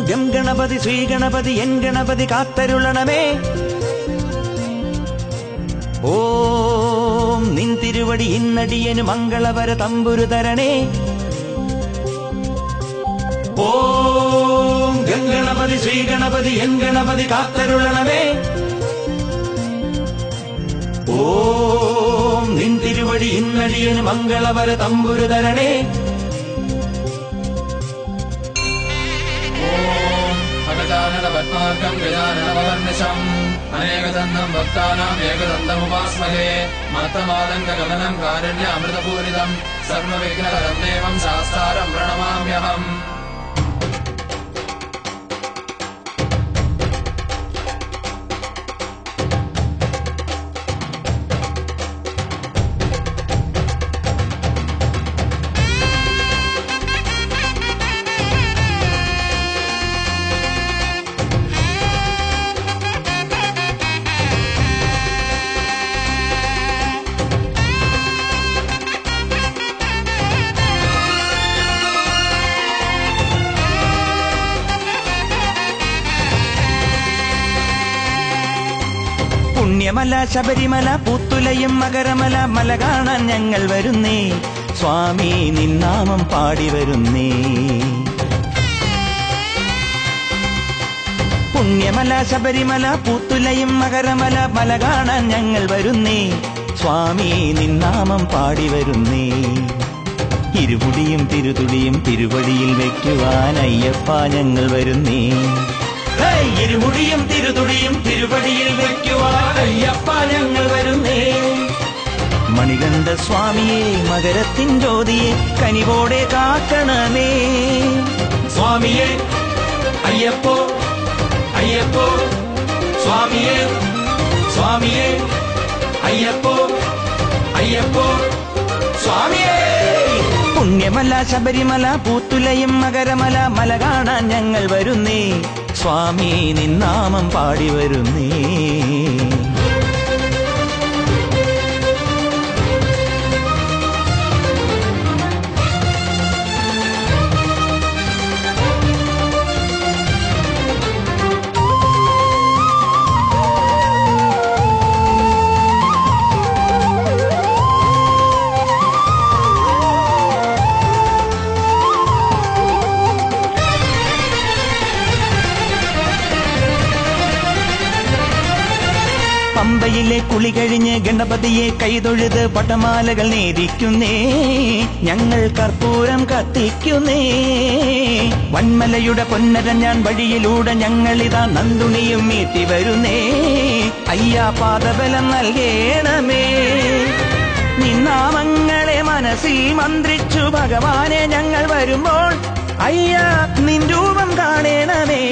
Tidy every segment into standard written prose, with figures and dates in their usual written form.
Gum Ganapathi Shri Ganapathi എൻ ഗണപതി കാത്തരുളണമേ. ഓം നിൻ തിരുവടി ഇന്നടിയനു മംഗളവര തമ്പുരു തരണേ. ഓം ഗം ഗണപതി ശ്രീ ഗണപതി എൻ ഗണപതി കാത്തരുളണമേ. ഓം നിൻ തിരുവടി ഇന്നടിയനു മംഗളവര തമ്പുരു തരണേ. പത്മാർഗം ഗജാനനവർണിശം അനേകദന്തം ഭക്താനാം ഏകദന്തമുപാസ്മഹേ. മത്തമാതംഗഗമനം കാരുണ്യാമൃതപൂരിതം സർവവിഘ്നഹരം ദേവം ശാസ്താരം പ്രണമാമ്യഹം. പുണ്യമല ശബരിമല പൂത്തുലയും മകരമല മല കാണാൻ ഞങ്ങൾ വരുന്നേ. സ്വാമി നിന്നാമം പാടി വരുന്നേ. പുണ്യമല ശബരിമല പൂത്തുലയും മകരമല മല കാണാൻ ഞങ്ങൾ വരുന്നേ. സ്വാമി നിന്നാമം പാടി വരുന്നേ. ഇരുമുടിയും തിരുതുടിയും തിരുവടിയിൽ വയ്ക്കുവാൻ അയ്യപ്പ ഞങ്ങൾ വരുന്നേ. ഇരുമുടിയും തിരുതുടിയും തിരുവടിയിൽ വയ്ക്കുവാൻ അയ്യപ്പ ഞങ്ങൾ വരുന്നേ. മണികണ്ഠ സ്വാമിയെ മകരത്തിൻ ജ്യോതിയെ കനിവോടെ കാക്കണമേ. സ്വാമിയെ അയ്യപ്പോ അയ്യപ്പോ സ്വാമിയെ സ്വാമിയെ അയ്യപ്പോ അയ്യപ്പോ സ്വാമിയെ. പുണ്യമല ശബരിമല പൂത്തുലയും മകരമല മല കാണാൻ ഞങ്ങൾ വരുന്നേ. സ്വാമി നിന്നാമം പാടി വരുന്നേ. പമ്പയിലെ കുളി കഴിഞ്ഞ് ഗണപതിയെ കൈതൊഴുത് പട്ടമാലകൾ നേദിക്കുന്നേ. ഞങ്ങൾ കർപ്പൂരം കത്തിക്കുന്നേ. വന്മലയുടെ പൊന്നര ഞാൻ വഴിയിലൂടെ ഞങ്ങളിതാ നന്ദുണിയും മീട്ടി വരുന്നേ. അയ്യാ പാദബലം നൽകേണമേ. നിന്നാമങ്ങളെ മനസ്സിൽ മന്ത്രിച്ചു ഭഗവാനെ ഞങ്ങൾ വരുമ്പോൾ അയ്യാ നിൻ രൂപം കാണേണമേ.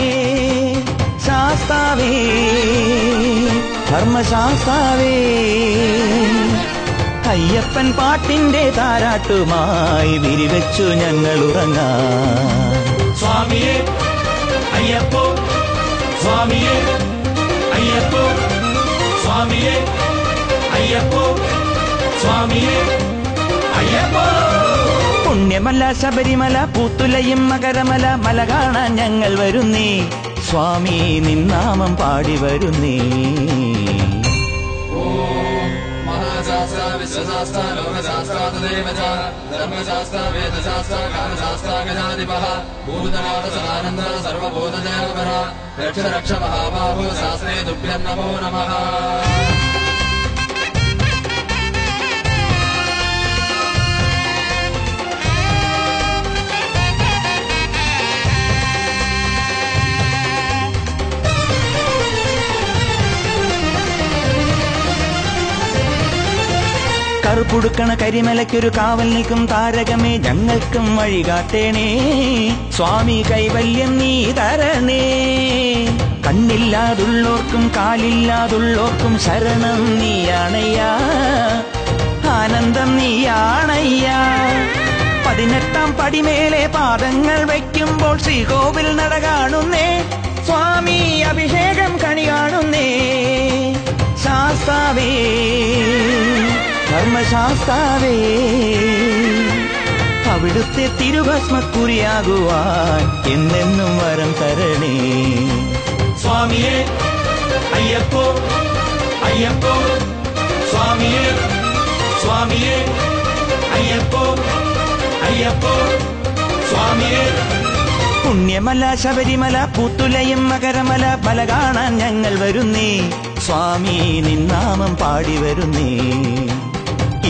ശാസ്താവേ ധർമ്മശാസ്താവേ അയ്യപ്പൻ പാട്ടിന്റെ താരാട്ടുമായി വിരിവെച്ചു ഞങ്ങൾ ഉറങ്ങാം. സ്വാമിയെ അയ്യപ്പോ സ്വാമിയെ അയ്യപ്പോ സ്വാമിയെ അയ്യപ്പോ സ്വാമിയെ അയ്യപ്പോ. പുണ്യമല ശബരിമല പൂത്തുലയും മകരമല മല കാണാൻ ഞങ്ങൾ വരുന്നേ. സ്വാമി നിന്നാമം പാടി വരുന്നേ. മഹാശാസ്ത്ര വിശ്വശാസ്ത്ര ലോകശാസ്ത്ര തദേവ ച ധർമ്മശാസ്ത്ര വേദശാസ്ത്ര കാമശാസ്ത്ര ഗജാധിപഃ ഭൂതനാഥ സദാനന്ദ സർവഭൂതജയപര രക്ഷ രക്ഷ മഹാബാഹോ ശാസ്ത്രേ തുഭ്യം നമോ നമഃ. കറുപ്പുടുക്കണ കരിമലയ്ക്കൊരു കാവൽ നിൽക്കും താരകമേ ഞങ്ങൾക്കും വഴികാട്ടേണേ. സ്വാമി കൈവല്യം നീ തരണേ. കണ്ണില്ലാതുള്ളോർക്കും കാലില്ലാതുള്ളോർക്കും ശരണം നീയാണയ്യാ. ആനന്ദം നീയാണയ്യാ. 18 പടിമേലെ പാദങ്ങൾ വയ്ക്കുമ്പോൾ ശ്രീകോവിൽ നട കാണുന്നേ. സ്വാമി അഭിഷേകം കണി കാണുന്നേ. ശാസ്താവേ ധർമ്മശാസ്താവേ അവിടുത്തെ തിരുഭസ്മക്കുരിയാകുവാൻ എന്നെന്നും വരം തരണേ. സ്വാമിയേ അയ്യപ്പോ അയ്യപ്പോ സ്വാമിയേ സ്വാമിയേ അയ്യപ്പോ അയ്യപ്പോ സ്വാമിയേ. പുണ്യമല ശബരിമല പൂത്തുലയും മകരമല മല കാണാൻ ഞങ്ങൾ വരുന്നേ. സ്വാമി നിന്നാമം പാടി വരുന്നേ.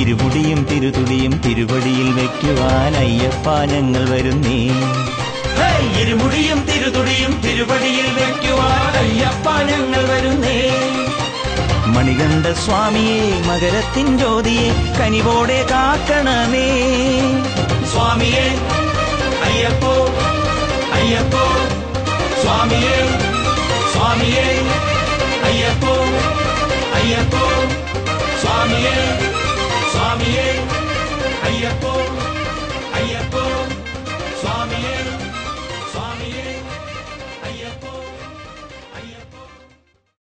ഇരുമുടിയും തിരുതുടിയും തിരുവടിയിൽ വെക്കുവാൻ അയ്യപ്പ ഞങ്ങൾ വരുന്നേ. ഇരുമുടിയും തിരുതുടിയും തിരുവടിയിൽ വെക്കുവാൻ അയ്യപ്പ ഞങ്ങൾ വരുന്നേ. മണികണ്ഠ സ്വാമിയെ മകരത്തിൻ ജ്യോതിയെ കനിവോടെ കാക്കണമേ. സ്വാമിയേ അയ്യപ്പോ അയ്യപ്പോ സ്വാമിയേ സ്വാമിയേ അയ്യപ്പോ അയ്യപ്പോ സ്വാമിയേ സ്വാമിയേ അയ്യപ്പോ